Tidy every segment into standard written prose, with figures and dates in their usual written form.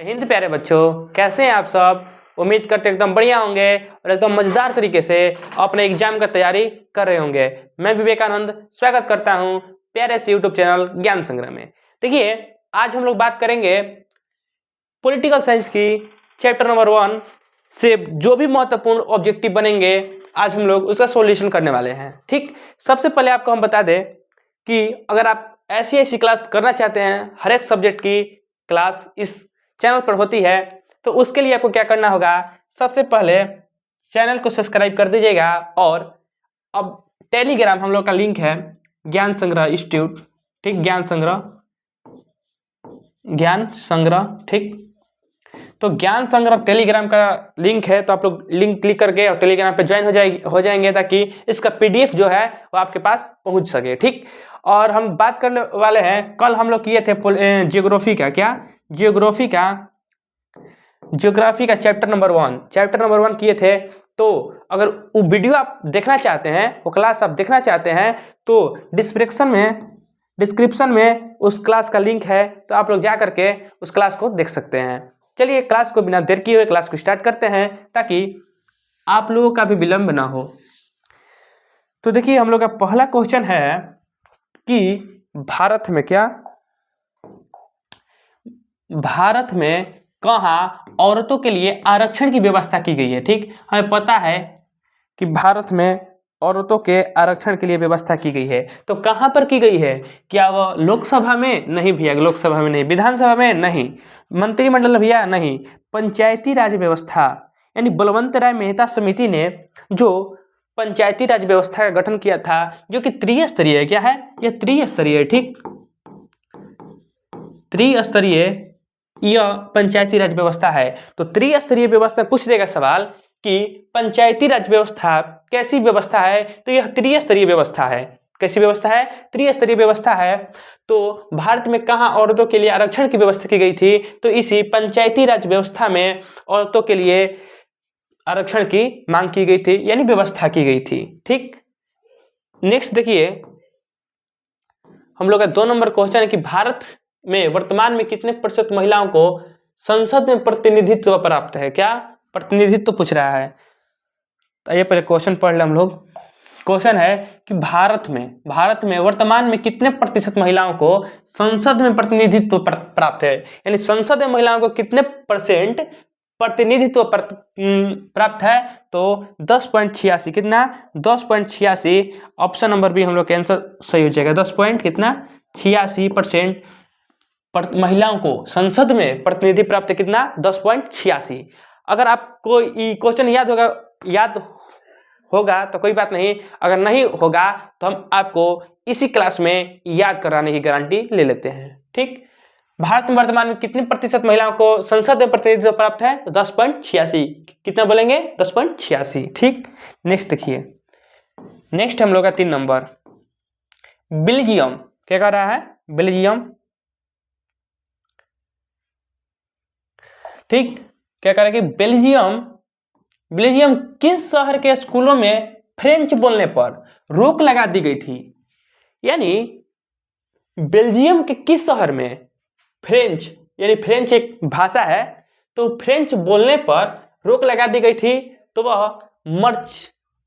हिंद प्यारे बच्चों, कैसे हैं आप सब। उम्मीद करते एकदम बढ़िया होंगे और एकदम मजेदार तरीके से अपने एग्जाम का तैयारी कर रहे होंगे। मैं विवेकानंद स्वागत करता हूं प्यारे से यूट्यूब चैनल ज्ञान संग्रह में। देखिए, आज हम लोग बात करेंगे पॉलिटिकल साइंस की चैप्टर नंबर 1 से जो भी महत्वपूर्ण ऑब्जेक्टिव बनेंगे आज हम लोग उसका सॉल्यूशन करने वाले हैं। ठीक, सबसे पहले आपको हम बता दें कि अगर आप ऐसी क्लास करना चाहते हैं, हर एक सब्जेक्ट की क्लास इस चैनल पर होती है, तो उसके लिए आपको क्या करना होगा। सबसे पहले चैनल को सब्सक्राइब कर दीजिएगा और अब टेलीग्राम हम लोग का लिंक है ज्ञान संग्रह इंस्टीट्यूट। ठीक, ज्ञान संग्रह। ठीक, तो ज्ञान संग्रह टेलीग्राम का लिंक है, तो आप लोग लिंक क्लिक करके और टेलीग्राम पे ज्वाइन हो जाएंगे ताकि इसका पीडीएफ जो है वो आपके पास पहुंच सके। ठीक, और हम बात करने वाले हैं, कल हम लोग किए थे जियोग्राफी का चैप्टर नंबर 1 किए थे। तो अगर वो वीडियो आप देखना चाहते हैं, वो क्लास आप देखना चाहते हैं, तो डिस्क्रिप्शन में उस क्लास का लिंक है, तो आप लोग जा करके उस क्लास को देख सकते हैं। चलिए, क्लास को बिना देर किए हुए क्लास को स्टार्ट करते हैं ताकि आप लोगों का भी विलंब ना हो। तो देखिए, हम लोग का पहला क्वेश्चन है कि भारत में कहाँ औरतों के लिए आरक्षण की व्यवस्था की गई है। ठीक, हमें पता है कि भारत में औरतों के आरक्षण के लिए व्यवस्था की गई है, तो कहाँ पर की गई है। क्या वह लोकसभा में? नहीं भैया, लोकसभा में नहीं। विधानसभा में? नहीं। मंत्रिमंडल भैया? नहीं। पंचायती राज व्यवस्था यानी बलवंत राय मेहता समिति ने जो पंचायती राज व्यवस्था का गठन किया था, जो कि त्रिस्तरीय है। क्या है यह? त्रिस्तरीय। ठीक, त्रिस्तरीय यह पंचायती राज व्यवस्था है। तो त्रिस्तरीय व्यवस्था पूछ देगा सवाल कि पंचायती राज व्यवस्था कैसी व्यवस्था है, तो यह त्रिस्तरीय व्यवस्था है। कैसी व्यवस्था है? त्रिस्तरीय व्यवस्था है। तो भारत में कहाँ औरतों के लिए आरक्षण की व्यवस्था की गई थी, तो इसी पंचायती राज व्यवस्था में औरतों के लिए आरक्षण की मांग की गई थी, यानी व्यवस्था की गई थी। ठीक, नेक्स्ट देखिए, हम लोग का 2 नंबर क्वेश्चन है कि भारत में वर्तमान में कितने प्रतिशत महिलाओं को संसद में प्रतिनिधित्व प्राप्त है। क्या? प्रतिनिधित्व पूछ रहा है। तो ये पहले क्वेश्चन पढ़ ले हम लोग। क्वेश्चन है कि भारत में वर्तमान में कितने प्रतिशत महिलाओं को संसद में प्रतिनिधित्व प्राप्त है, यानी संसद में महिलाओं को कितने परसेंट प्रतिनिधित्व प्राप्त है। तो 10.86। कितना? 10.86। ऑप्शन नंबर बी हम लोग का आंसर सही हो जाएगा। 10.86% महिलाओं को संसद में प्रतिनिधि प्राप्त है। कितना? 10.86। अगर आपको ये क्वेश्चन याद होगा तो कोई बात नहीं, अगर नहीं होगा तो हम आपको इसी क्लास में याद कराने की गारंटी ले लेते हैं। ठीक, भारत में वर्तमान में कितने प्रतिशत महिलाओं को संसद में प्रतिनिधित्व प्राप्त है? 10.86। कितना बोलेंगे? 10.86। ठीक, नेक्स्ट देखिए, नेक्स्ट हम लोग का 3 नंबर बेल्जियम। क्या कह रहा है? बेल्जियम। ठीक, क्या कह रहा है कि बेल्जियम किस शहर के स्कूलों में फ्रेंच बोलने पर रोक लगा दी गई थी। यानी बेल्जियम के किस शहर में फ्रेंच, यानी फ्रेंच एक भाषा है, तो फ्रेंच बोलने पर रोक लगा दी गई थी। तो वह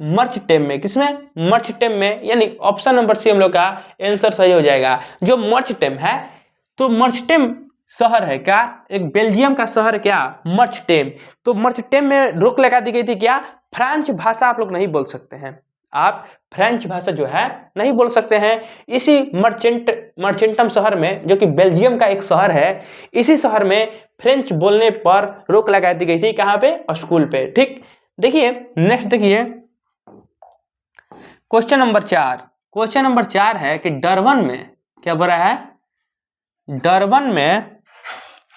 मर्चटेम में। किसमें? मर्चटेम में, यानी ऑप्शन नंबर सी हम लोग का आंसर सही हो जाएगा। जो मर्चटेम है, तो मर्चटेम शहर है क्या? एक बेल्जियम का शहर। क्या? मर्चटेम। तो मर्चटेम में रोक लगा दी गई थी। क्या? फ्रेंच भाषा आप लोग नहीं बोल सकते हैं, आप फ्रेंच भाषा जो है नहीं बोल सकते हैं। इसी मर्चेंटम शहर में, जो कि बेल्जियम का एक शहर है, इसी शहर में फ्रेंच बोलने पर रोक लगा दी गई थी। कहाँ पे? स्कूल पे। ठीक, देखिए नेक्स्ट देखिए, क्वेश्चन नंबर 4 है कि डरबन में क्या बोल रहा है? डरबन में।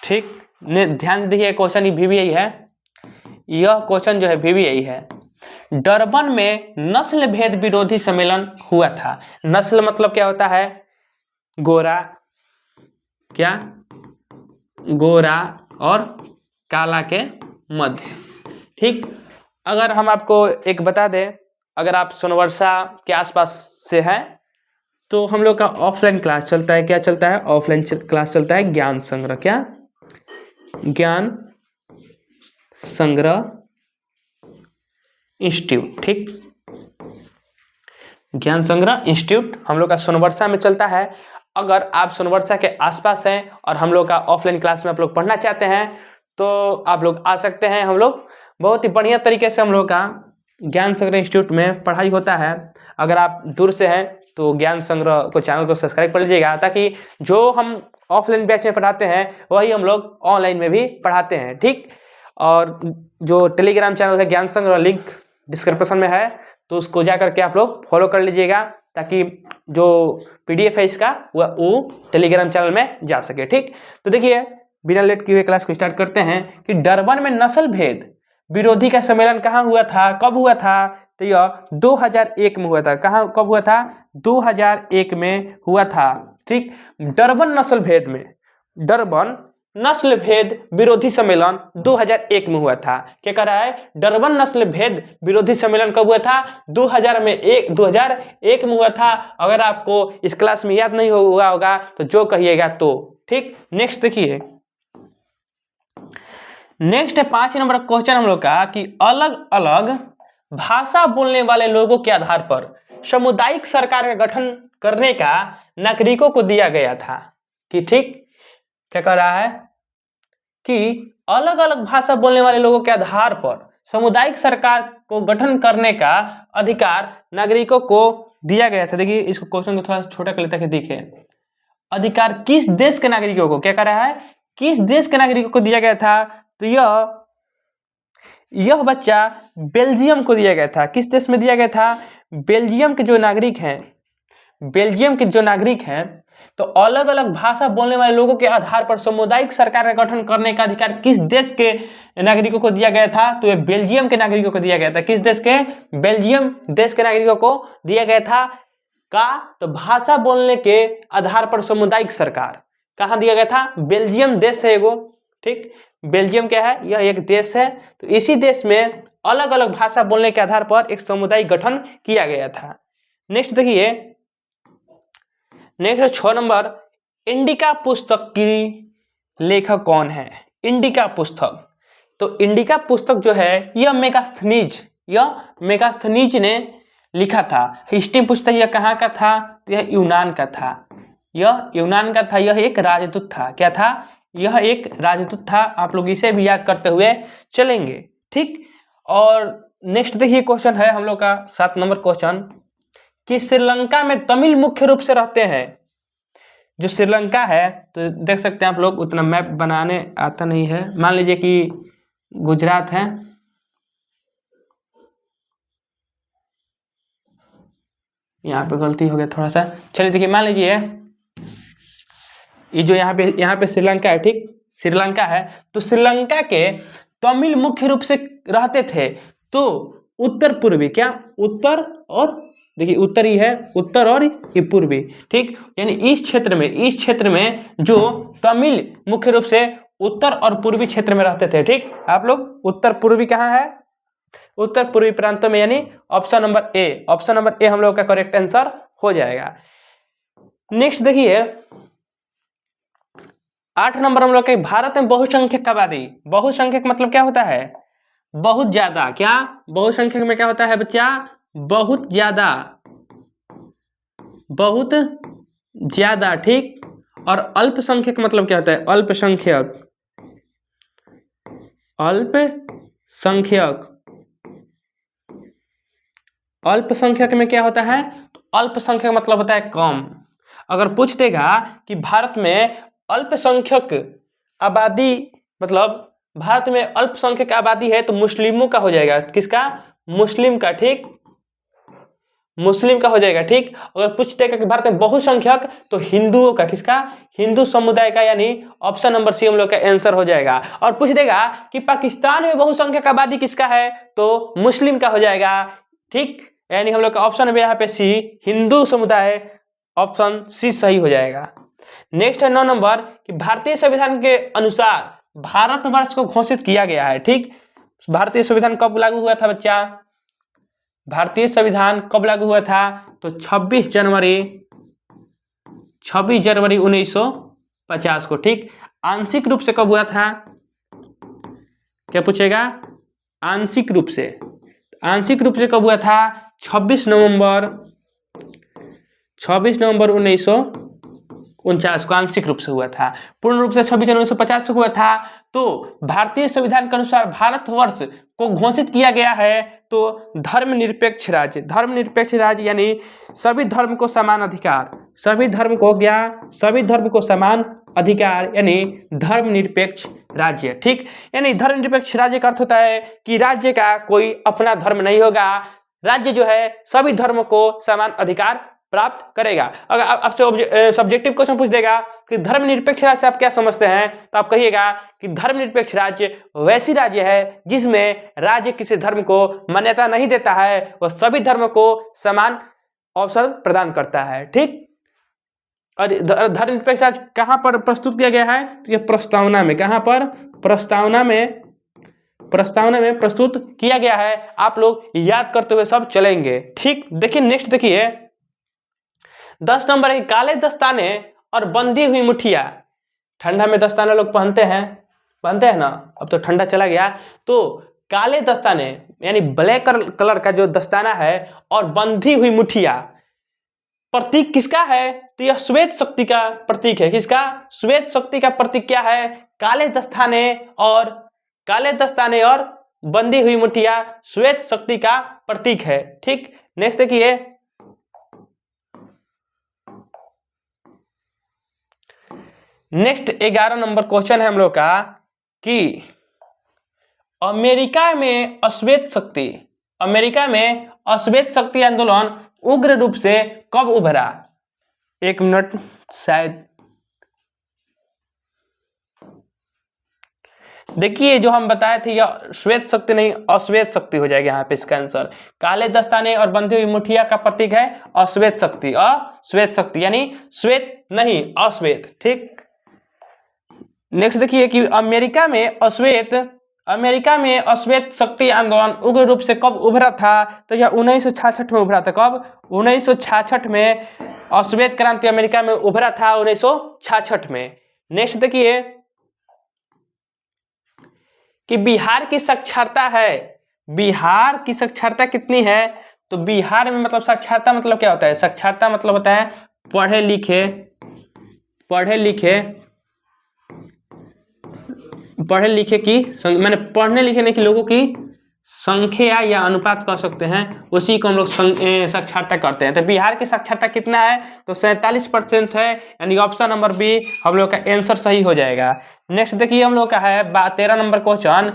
ठीक, ध्यान से देखिए, क्वेश्चन ये VVI है। यह क्वेश्चन जो है VVI है। डरबन में नस्ल भेद विरोधी सम्मेलन हुआ था। नस्ल मतलब क्या होता है? गोरा। क्या? गोरा और काला के मध्य। ठीक, अगर हम आपको एक बता दें, अगर आप सोनवर्षा के आसपास से हैं तो हम लोग का ऑफलाइन क्लास चलता है। क्या चलता है? ऑफलाइन क्लास चलता है ज्ञान संग्रह। क्या? ज्ञान संग्रह इंस्टीट्यूट। ठीक, ज्ञान संग्रह इंस्टीट्यूट हम लोग का सोनवर्षा में चलता है। अगर आप सोनवर्षा के आसपास हैं और हम लोग का ऑफलाइन क्लास में आप लोग पढ़ना चाहते हैं तो आप लोग आ सकते हैं। हम लोग बहुत ही बढ़िया तरीके से हम लोग का ज्ञान संग्रह इंस्टीट्यूट में पढ़ाई होता है। अगर आप दूर से हैं तो ज्ञान संग्रह को चैनल को सब्सक्राइब कर लीजिएगा, ताकि जो हम ऑफलाइन बैच में पढ़ाते हैं वही हम लोग ऑनलाइन में भी पढ़ाते हैं। ठीक, और जो टेलीग्राम चैनल है ज्ञान संग्रह, लिंक डिस्क्रिप्शन में है, तो उसको जा करके आप लोग फॉलो कर लीजिएगा, ताकि जो PDF है इसका वो टेलीग्राम चैनल में जा सके। ठीक, तो देखिए बिना लेट किए हुए क्लास को स्टार्ट करते हैं कि डरबन में नस्ल भेद विरोधी का सम्मेलन कहाँ हुआ था, कब हुआ था? तो यह 2001 में हुआ था। कहाँ, कब हुआ था? 2001 में हुआ था। ठीक, डरबन नस्ल भेद में, डरबन नस्ल भेद विरोधी सम्मेलन 2001 में हुआ था। क्या कह रहा है? डरबन नस्ल भेद विरोधी सम्मेलन कब हुआ था? 2001 में हुआ था। अगर आपको इस क्लास में याद नहीं हुआ होगा तो जो कहिएगा तो। ठीक, नेक्स्ट देखिए, नेक्स्ट है 5 नंबर क्वेश्चन हम लोग का कि अलग अलग भाषा बोलने वाले लोगों के आधार पर सामुदायिक सरकार का गठन करने का नागरिकों को दिया गया था। कि ठीक, क्या कह रहा है कि अलग अलग भाषा बोलने वाले लोगों के आधार पर सामुदायिक सरकार को गठन करने का अधिकार नागरिकों को दिया गया था। देखिए इसको क्वेश्चन को थोड़ा छोटा कर लेता है कि दिखे, अधिकार किस देश के नागरिकों को, क्या कह रहा है, किस देश के नागरिकों को दिया गया था? तो यह बच्चा बेल्जियम को दिया गया था। किस देश में दिया गया था? बेल्जियम के जो नागरिक हैं, बेल्जियम के जो नागरिक हैं, तो अलग अलग भाषा बोलने वाले लोगों के आधार पर सामुदायिक सरकार का गठन करने का अधिकार किस देश के नागरिकों को दिया गया था? तो ये बेल्जियम के नागरिकों को दिया गया था। किस देश के? बेल्जियम देश के नागरिकों को दिया गया था। तो भाषा बोलने के आधार पर सामुदायिक सरकार कहाँ दिया गया था? बेल्जियम देश है एगो। ठीक, बेल्जियम क्या है? यह एक देश है। तो इसी देश में अलग अलग भाषा बोलने के आधार पर एक सामुदायिक गठन किया गया था। नेक्स्ट देखिए, नेक्स्ट 6 नंबर, इंडिका पुस्तक की लेखक कौन है? इंडिका पुस्तक, तो इंडिका पुस्तक जो है यह मेगास्थनीज ने लिखा था। हिस्ट्री पूछता है यह कहाँ का था? यह यूनान का था। यह यूनान का था। यह एक राजदूत था। क्या था? यह एक राजदूत था। आप लोग इसे भी याद करते हुए चलेंगे। ठीक, और नेक्स्ट देखिए क्वेश्चन है हम लोग का 7 नंबर क्वेश्चन कि श्रीलंका में तमिल मुख्य रूप से रहते हैं। जो श्रीलंका है, तो देख सकते हैं आप लोग, उतना मैप बनाने आता नहीं है। मान लीजिए कि गुजरात है, यहाँ पे गलती हो गया थोड़ा सा। चलिए देखिए, मान लीजिए ये जो यहाँ पे श्रीलंका है। ठीक, श्रीलंका है, तो श्रीलंका के तमिल मुख्य रूप से रहते थे। तो उत्तर पूर्वी, क्या उत्तर और देखिए उत्तर ही है, उत्तर और ये पूर्वी। ठीक, यानी इस क्षेत्र में जो तमिल मुख्य रूप से उत्तर और पूर्वी क्षेत्र में रहते थे। ठीक, आप लोग उत्तर पूर्वी कहाँ है? उत्तर पूर्वी प्रांतों में, यानी ऑप्शन नंबर ए हम लोग का करेक्ट आंसर हो जाएगा। नेक्स्ट देखिए 8 नंबर हम लोग के भारत में बहुसंख्यक आबादी। बहुसंख्यक मतलब क्या होता है? बहुत ज्यादा। क्या? बहुसंख्यक में क्या होता है बच्चा? बहुत ज्यादा, बहुत ज्यादा। ठीक, और अल्पसंख्यक मतलब क्या होता है? अल्पसंख्यक, अल्पसंख्यक। अल्पसंख्यक में क्या होता है? तो अल्पसंख्यक मतलब होता है कम। अगर पूछ देगा कि भारत में अल्पसंख्यक आबादी, मतलब भारत में अल्पसंख्यक आबादी है, तो मुस्लिमों का हो जाएगा। किसका? मुस्लिम का। ठीक, मुस्लिम का हो जाएगा। ठीक, अगर पूछ देगा कि भारत में बहुसंख्यक, तो हिंदुओं का। किसका? हिंदू समुदाय का, यानी ऑप्शन नंबर सी हम लोग का आंसर हो जाएगा। और पूछ देगा कि पाकिस्तान में बहुसंख्यक आबादी किसका है, तो मुस्लिम का हो जाएगा। ठीक, यानी हम लोग का ऑप्शन है यहाँ पे सी, हिंदू समुदाय, ऑप्शन सी सही हो जाएगा। नेक्स्ट है 9 नंबर कि भारतीय संविधान के अनुसार भारतवर्ष को घोषित किया गया है। ठीक, भारतीय संविधान कब लागू हुआ था बच्चा? भारतीय संविधान कब लागू हुआ था? तो 26 जनवरी 1950 को। ठीक, आंशिक रूप से कब हुआ था? क्या पूछेगा? आंशिक रूप से। आंशिक रूप से कब हुआ था? 26 नवंबर 1949 को आंशिक रूप से हुआ था। पूर्ण रूप से 26 जनवरी 1950 को हुआ था। तो भारतीय संविधान के अनुसार भारतवर्ष को घोषित किया गया है तो धर्मनिरपेक्ष राज्य। धर्मनिरपेक्ष राज्य यानी सभी धर्म को समान अधिकार, सभी धर्म को क्या? सभी धर्म को समान अधिकार यानी धर्मनिरपेक्ष राज्य। ठीक, यानी धर्मनिरपेक्ष राज्य का अर्थ होता है कि राज्य का कोई अपना धर्म नहीं होगा, राज्य जो है सभी धर्मों को समान अधिकार प्राप्त करेगा। अगर आपसे सब्जेक्टिव क्वेश्चन पूछ देगा कि धर्मनिरपेक्ष राज्य से आप क्या समझते हैं, तो आप कहिएगा कि धर्मनिरपेक्ष राज्य वैसी राज्य है जिसमें राज्य किसी धर्म को मान्यता नहीं देता है, वह सभी धर्मों को समान अवसर प्रदान करता है। ठीक, और धर्मनिरपेक्ष राज्य कहाँ पर प्रस्तुत किया गया है? तो ये प्रस्तावना में। कहाँ पर? प्रस्तावना में प्रस्तुत किया गया है। आप लोग याद करते हुए सब चलेंगे। ठीक, देखिए नेक्स्ट देखिए 10 नंबर है काले दस्ताने और बंधी हुई मुठिया। ठंडा में दस्ताना लोग पहनते हैं ना, अब तो ठंडा चला गया। तो काले दस्ताने यानी ब्लैक कलर का जो दस्ताना है और बंधी हुई मुठिया प्रतीक किसका है? तो यह श्वेत शक्ति का प्रतीक है। किसका? श्वेत शक्ति का प्रतीक क्या है? काले दस्ताने और बंधी हुई मुठिया श्वेत शक्ति का प्रतीक है। ठीक, नेक्स्ट देखिए नेक्स्ट 11 नंबर क्वेश्चन है हम लोग का कि अमेरिका में अश्वेत शक्ति आंदोलन उग्र रूप से कब उभरा? 1 मिनट, शायद देखिए जो हम बताए थे यह श्वेत शक्ति नहीं अश्वेत शक्ति हो जाएगा यहाँ पे इसका आंसर। काले दस्ताने और बंधी हुई मुठिया का प्रतीक है अश्वेत शक्ति। अश्वेत शक्ति यानी श्वेत नहीं अश्वेत। ठीक, नेक्स्ट देखिए कि अमेरिका में अश्वेत शक्ति आंदोलन उग्र रूप से कब उभरा था? तो यह 1966 में उभरा था। कब? 1966 में अश्वेत क्रांति अमेरिका में उभरा था 1966 में। नेक्स्ट देखिए कि बिहार की साक्षरता कितनी है? तो बिहार में मतलब साक्षरता मतलब क्या होता है? साक्षरता मतलब होता है पढ़े लिखे की मैंने पढ़ने लिखने के लोगों की संख्या या अनुपात कह सकते हैं, उसी को हम लोग साक्षरता करते हैं। तो बिहार की साक्षरता कितना है? तो 47% है, यानी ऑप्शन नंबर बी हम लोग का आंसर सही हो जाएगा। नेक्स्ट देखिए हम लोग का है 13 नंबर क्वेश्चन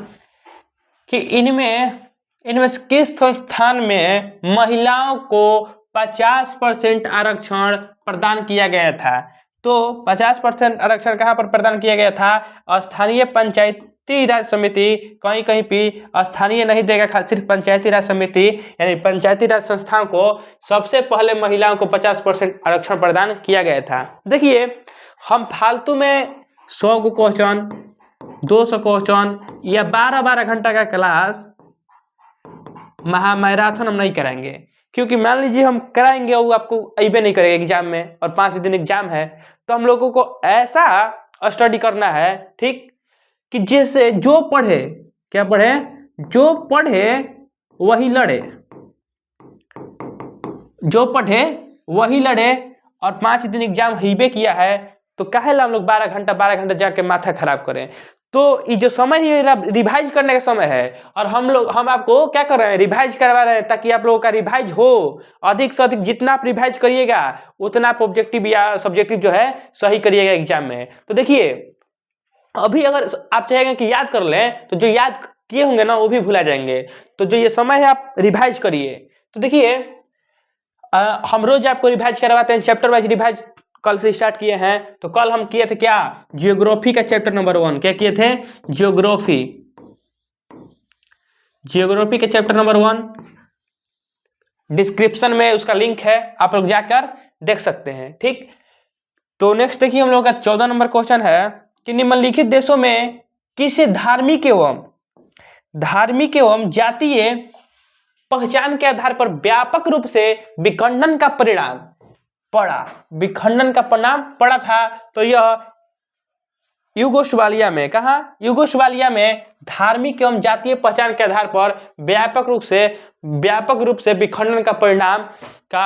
कि इनमें से किस संस्थान में महिलाओं को 50% आरक्षण प्रदान किया गया था? तो 50% आरक्षण कहाँ पर प्रदान किया गया था? स्थानीय पंचायती राज समिति, कहीं कहीं भी स्थानीय नहीं देगा, सिर्फ पंचायती राज समिति यानी पंचायती राज संस्थाओं को सबसे पहले महिलाओं को 50% आरक्षण प्रदान किया गया था। देखिए हम फालतू में 100 को क्वेश्चन 200 क्वेश्चन या 12-12 घंटा का क्लास मैराथन हम नहीं कराएंगे, क्योंकि मान लीजिए हम कराएंगे वो आपको अइबे नहीं करेगा एग्जाम में और 5 दिन एग्जाम है। तो हम लोगों को ऐसा स्टडी करना है ठीक कि जिससे जो पढ़े वही लड़े और 5 दिन एग्जाम हिबे किया है तो काहे ला हम लोग 12 घंटा जाके माथा खराब करें। तो ये जो समय है रिवाइज करने का समय है और हम आपको क्या कर रहे हैं? रिवाइज करवा रहे हैं ताकि आप लोगों का रिवाइज हो। अधिक से अधिक जितना आप रिवाइज करिएगा उतना आप ऑब्जेक्टिव या सब्जेक्टिव जो है सही करिएगा एग्जाम में। तो देखिए अभी अगर आप चाहेंगे कि याद कर लें तो जो याद किए होंगे ना वो भी भुला जाएंगे। तो जो ये समय है आप रिवाइज करिए। तो देखिए हम रोज आपको रिवाइज करवाते हैं, चैप्टर वाइज रिवाइज कल से स्टार्ट किए हैं। तो कल हम किए थे क्या? जियोग्राफी का चैप्टर नंबर 1 क्या किए थे? जियोग्राफी के चैप्टर नंबर 1 डिस्क्रिप्शन में उसका लिंक है, आप लोग जाकर देख सकते हैं। ठीक, तो नेक्स्ट देखिए हम लोग का 14 नंबर क्वेश्चन है कि निम्नलिखित देशों में किसी धार्मिक एवं जातीय पहचान के आधार पर व्यापक रूप से विखंडन का परिणाम पड़ा था? तो यह युगोस्लाविया में, कहा युगोस्लाविया में धार्मिक एवं जातीय पहचान के आधार पर व्यापक रूप से विखंडन का परिणाम का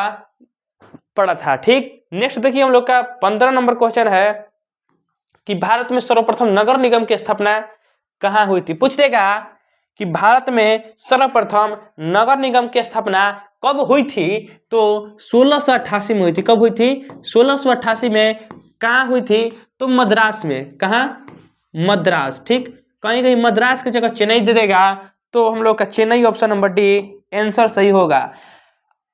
पड़ा था। ठीक, नेक्स्ट देखिए हम लोग का 15 नंबर क्वेश्चन है कि भारत में सर्वप्रथम नगर निगम की स्थापना कहाँ हुई थी। पूछ देगा कि भारत में सर्वप्रथम नगर निगम की स्थापना कब हुई थी, तो 1688 में हुई थी। कब हुई थी? 1688 में। कहाँ हुई थी? तो मद्रास में। कहाँ? मद्रास। ठीक, कहीं कहीं मद्रास की जगह चेन्नई दे देगा तो हम लोग का Chennai option number D answer सही होगा।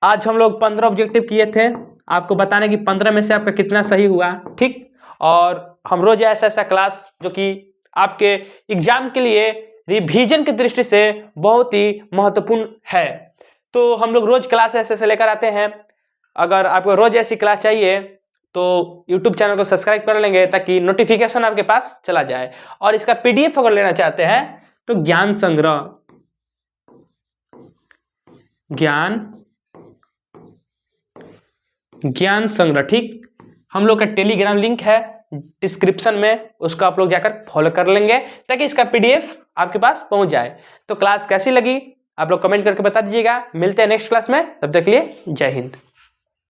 आज हम लोग 15 ऑब्जेक्टिव किए थे, आपको बताने की 15 में से आपका कितना सही हुआ। ठीक, और हम रोज ऐसा क्लास जो कि आपके एग्जाम के लिए रिवीजन की दृष्टि से बहुत ही महत्वपूर्ण है, तो हम लोग रोज क्लास ऐसे लेकर आते हैं। अगर आपको रोज ऐसी क्लास चाहिए तो YouTube चैनल को सब्सक्राइब कर लेंगे ताकि नोटिफिकेशन आपके पास चला जाए। और इसका PDF अगर लेना चाहते हैं तो ज्ञान संग्रह, ठीक, हम लोग का टेलीग्राम लिंक है डिस्क्रिप्शन में, उसको आप लोग जाकर फॉलो कर लेंगे ताकि इसका PDF आपके पास पहुंच जाए। तो क्लास कैसी लगी आप लोग कमेंट करके बता दीजिएगा। मिलते हैं नेक्स्ट क्लास में, तब तक के लिए जय हिंद।